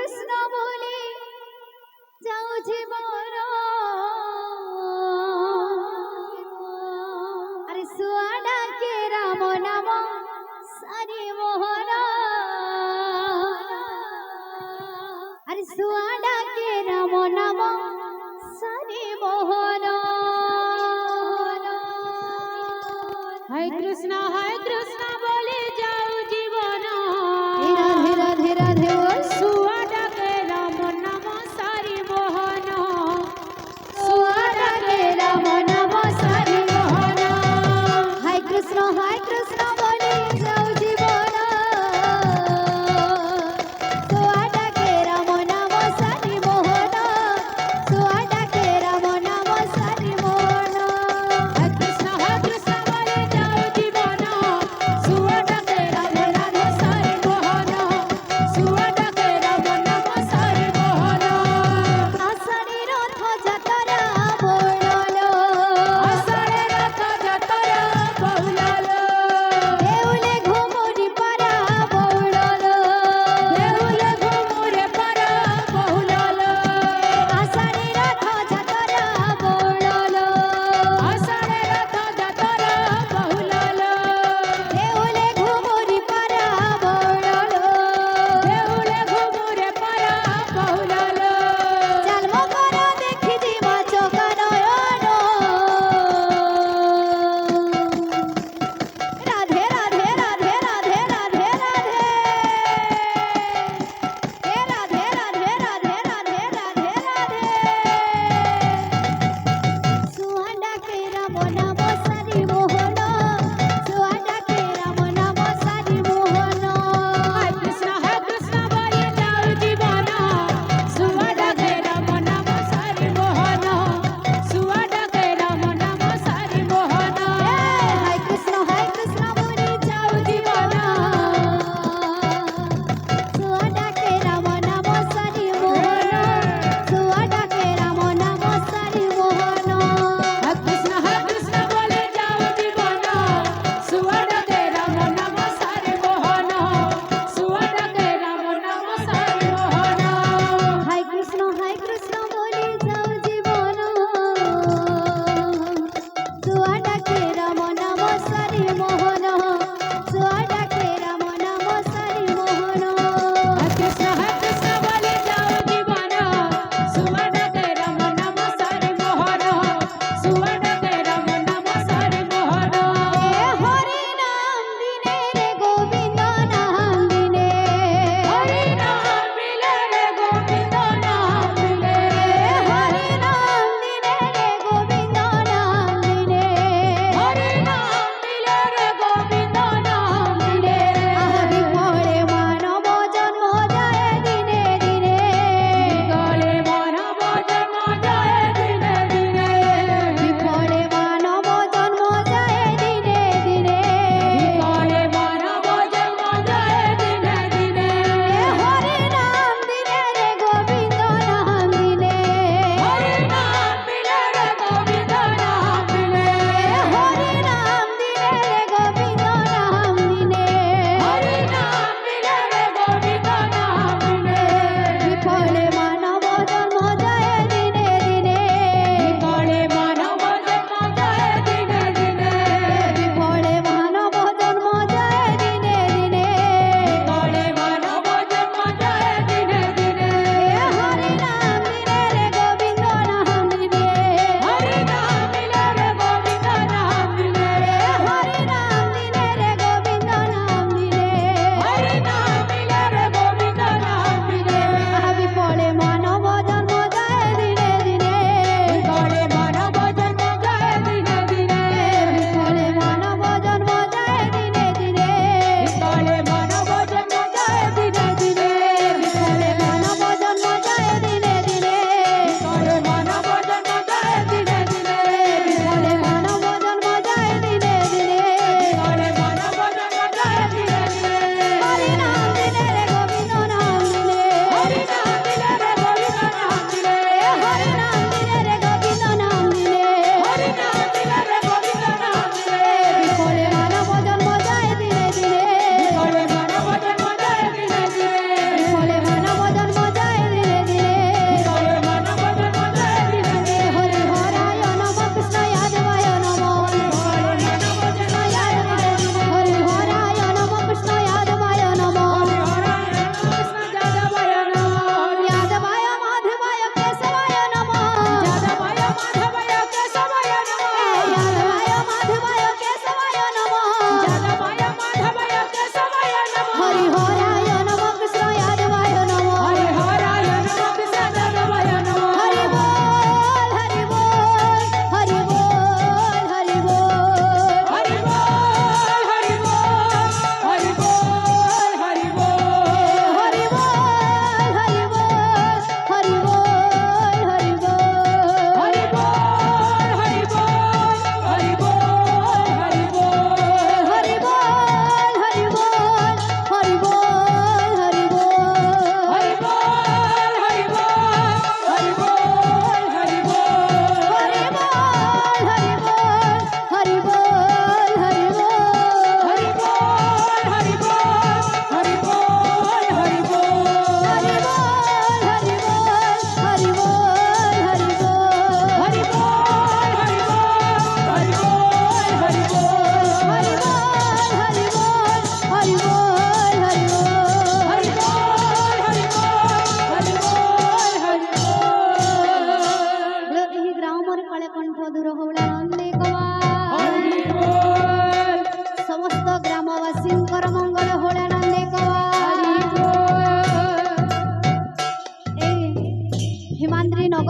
কৃষ্ণ বলে যাও জীবন আরে সুয়া ডাকে রাম নাম সারি মোহন আরে সুয়া ডাকে রাম নাম সারি মোহন হরে কৃষ্ণ বলে যাও জীবন রাধে রাধে রাধে বল সুয়া ডাকে রাম নাম সারি মোহন সুয়া ডাকে রাম নাম সারি মোহন হায় কৃষ্ণ বলে যাও জীবন সুয়া ডাকে রাম নাম সারি মোহন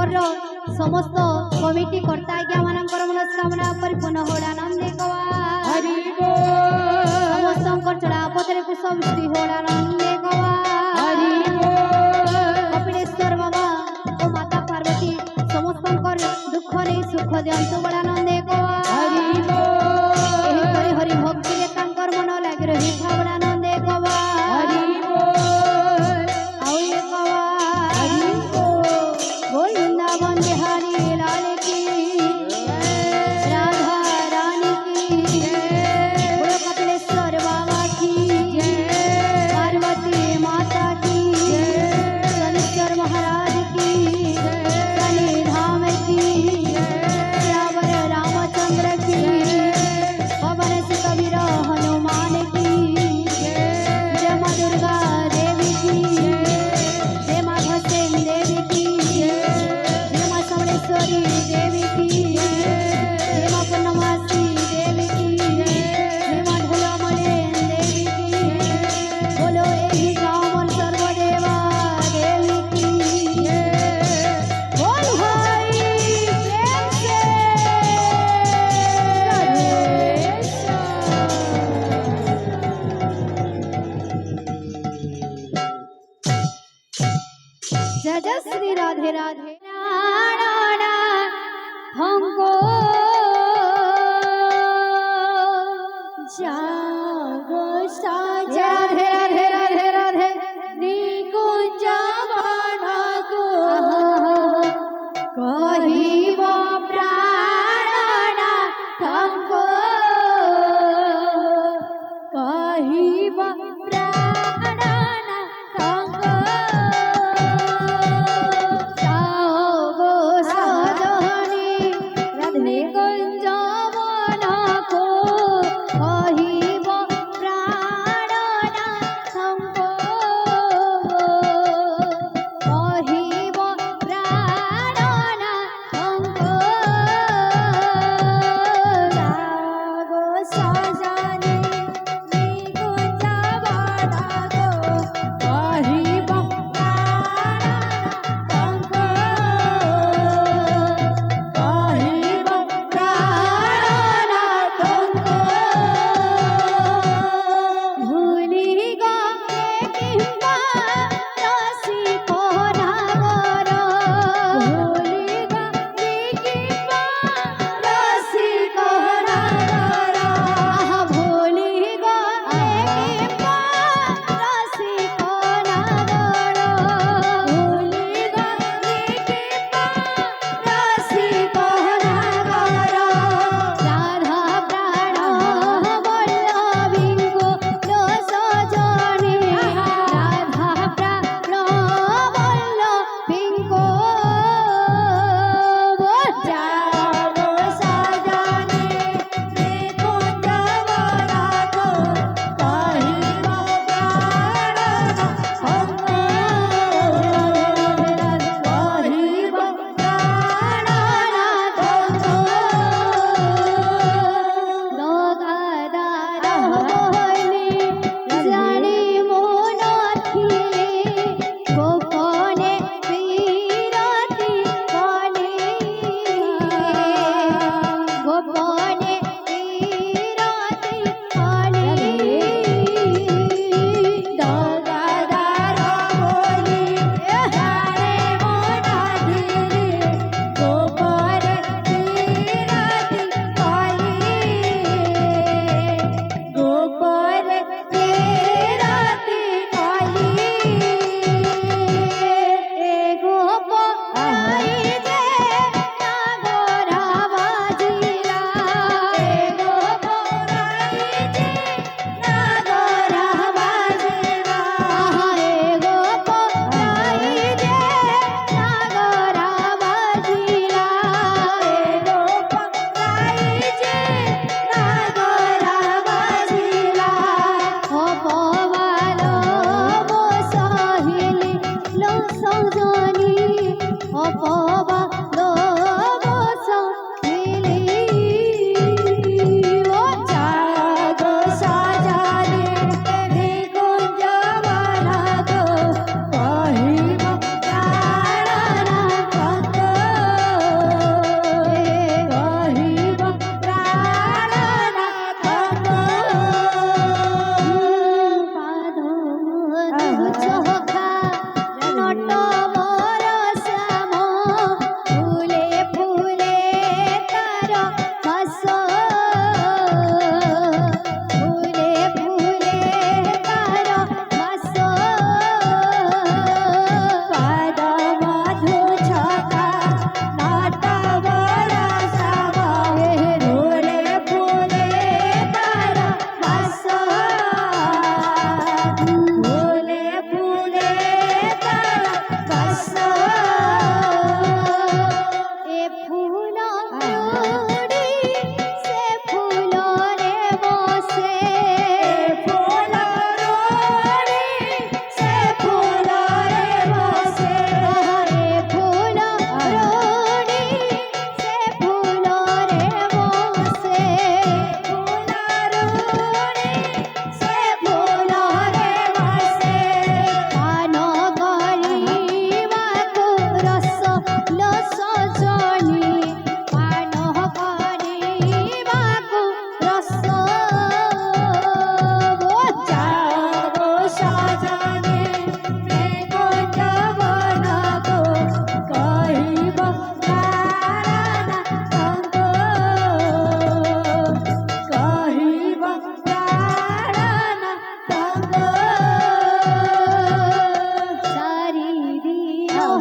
नगर समस्त कमिटी कर्ता आज्ञा मानकर मनस्कामना परिपूर्ण होड़ानंदे गवा हरि बोल समस्त चढ़ा पथरे पुष्पवृष्टि होड़ानंदे गवा हरि बोल कपिलेश्वर बाबा और माता पार्वती समस्त दुख नहीं सुख दियंतु बड़ानंदे गवा हरि बोल एही परि हरि भक्ति रे तांकर मन लागि रही था बड़ानंदे गवा हरि बोल आउ ये गवा हरि बोल बोल वृंदावन बिहारी लाल की राधा रानी की बोलो कपिलेश्वर बाबा की पार्वती माता की शनिश्वर महाराज की शनि धाम की श्यावर रामचंद्र की पवन से कबीर हनुमान की जय माँ दुर्गा देवी की जय माँ भसेन देवी की जय माँ समलेश्वरी देवी की जय माँ पूर्णमासी देवी की जय माँ ढोलामलेन देवी की बोलो एही कामन सर्वदेवा देवी की बोल भाई प्रेम से जय जय श्री राधे राधे नारायण हमको जागो साजा राधे राधे राधे राधे निकुंज बना को कहिब प्राण हमको कहिब प्राण हमको जागो सजनी राधे कुंज बना को कहिब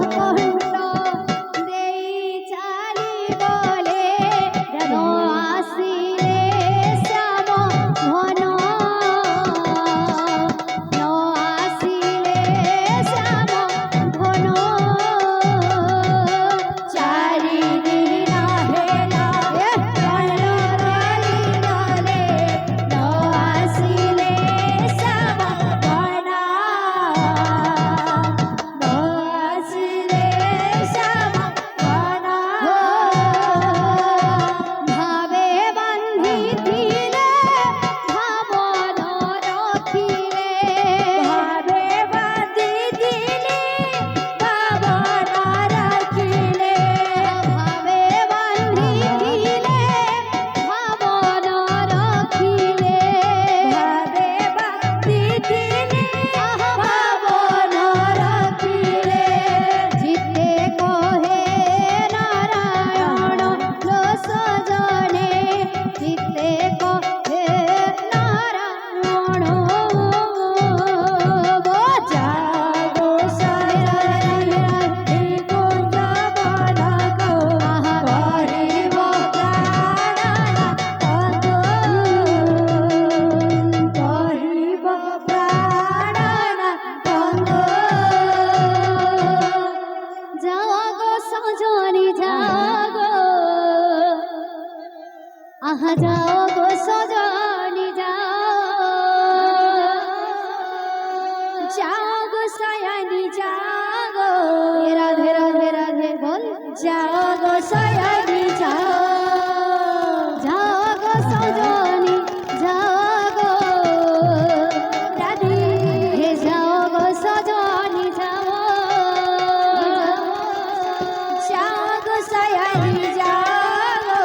কণ্ঠ দেই চালি বলে যেন আসিলে শ্যাম ঘন আসিলে শ্যাম ঘন চারিদিন হেলা নলি নলে আসিলে শ্যাম ঘন আসিলে শ্যাম ঘন ভাবে বান্ধিলে ভাবন রখিলে ভাবে বান্ধিলে ভাবন রখিলে ভাবে বান্ধিলে ভাবন রখিলে ভাবে বান্ধিলে ভাবন রখিলে চিত্তে কহে নারায়ণ লো সজনে চিত্তে কহে নারায়ণ জাগো সারারে কুঞ্জ বনক করিব প্রাণনা কহিব প্রাণনা কন্দ জাগো সজনি জাগো আহা জাগো সজনি জাগো সয়নি জাগো রাধে রাধে রাধে বল জাগো সয়নি জাগো সজনি জাগো রাধে হে জাগো সজনি জাগো সয়নি জাগো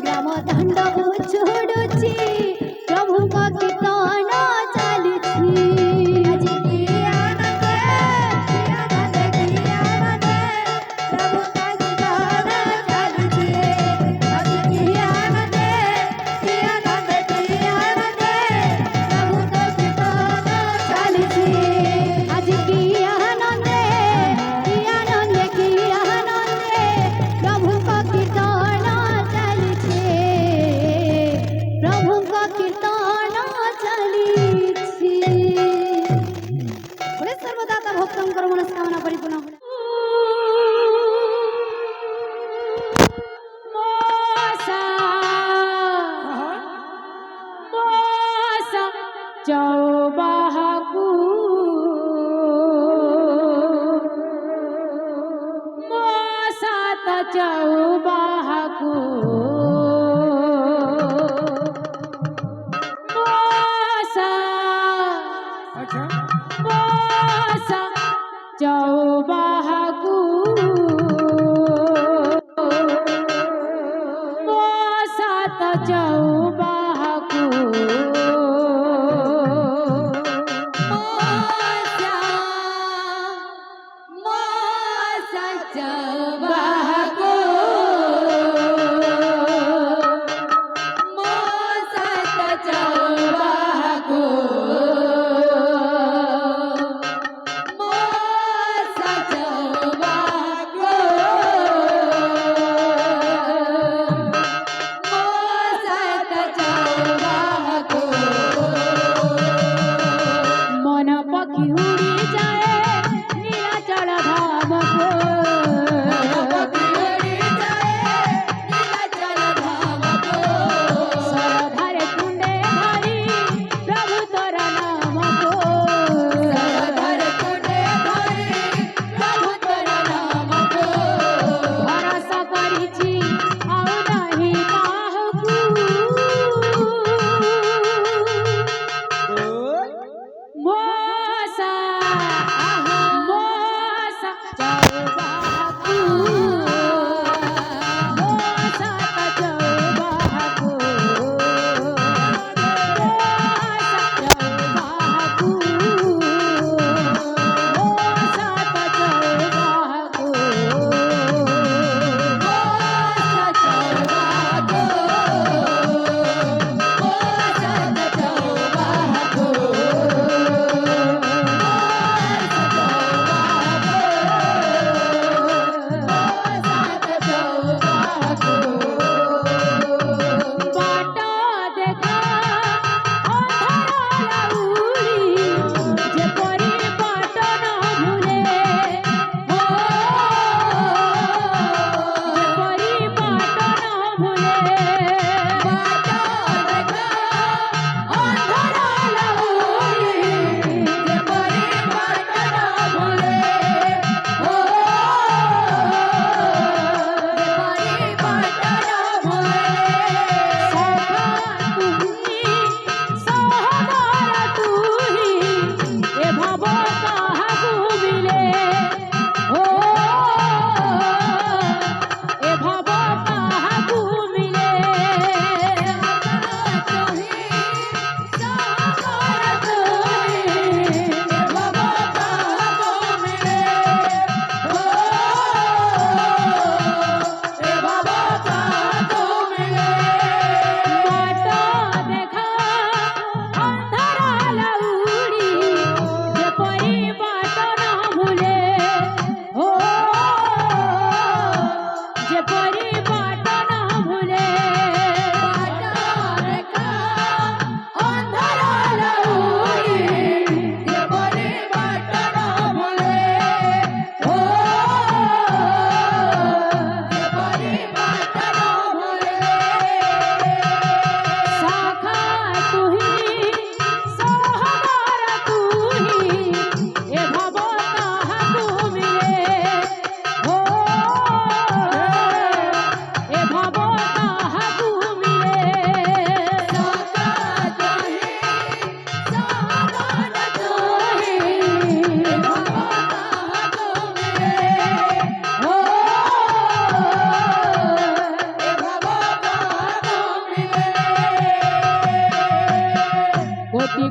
ଗ୍ରାମ ଦାଣ୍ଡକୁ ଛୁଡୁଛି ପ୍ରଭୁଙ୍କ କୀର୍ତ୍ତନ ଚାଲିଛି ଆଜି କି ଆନନ୍ଦ ପ୍ରଭୁଙ୍କ କୀର୍ତ୍ତନ ଚାଲିଛି ଆଜି କି ଆନନ୍ଦ ପ୍ରଭୁଙ୍କ କୀର୍ତ୍ତନ ଚାଲିଛି ଆଜି କି ଆନନ୍ଦେ ପ୍ରଭୁଙ୍କ କୀର୍ତ୍ତନ ଚାଲିଛି ପ୍ରଭୁଙ୍କ କୀର୍ତ୍ତନ ଚାଲିଛି ବୋଲେ ସର୍ବଦାତା ଭକ୍ତଙ୍କର ମନସ୍କାମନା ପରିପୂର୍ଣ୍ଣ ହୁଏ मोसा मोसा चौबाहु मोसा त चौबाहु मोसा अच्छा मोसा चौबाहु मोसा त चौबाहु मोसा चौबाहु मोसा त चौबाहु मोसा चौबाहु मोसा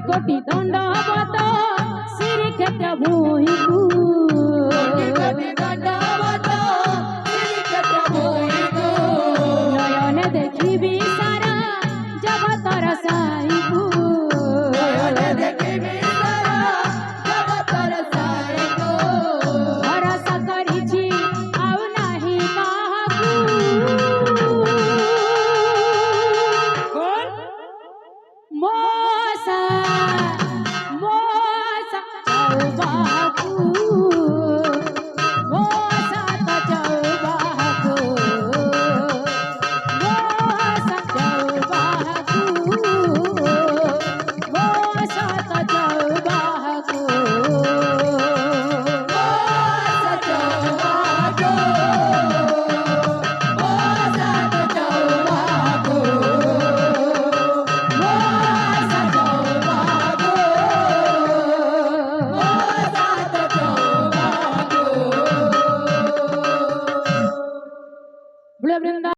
কোটি দণ্ডবত শ্রীক্ষেত্র ভূমিকু নয়নে দেখিবি সারা জগতর সাইকু ভরসা করিছি ଆଉ ନାହିଁ କାହାକୁ ମୋସା ଚౌবাহাকু ମୋସା ତ ଚৌবাহাকু ମୋସା ଚৌবাহাকু ମୋସା ତ ଚৌবাহাকু বৃন্দা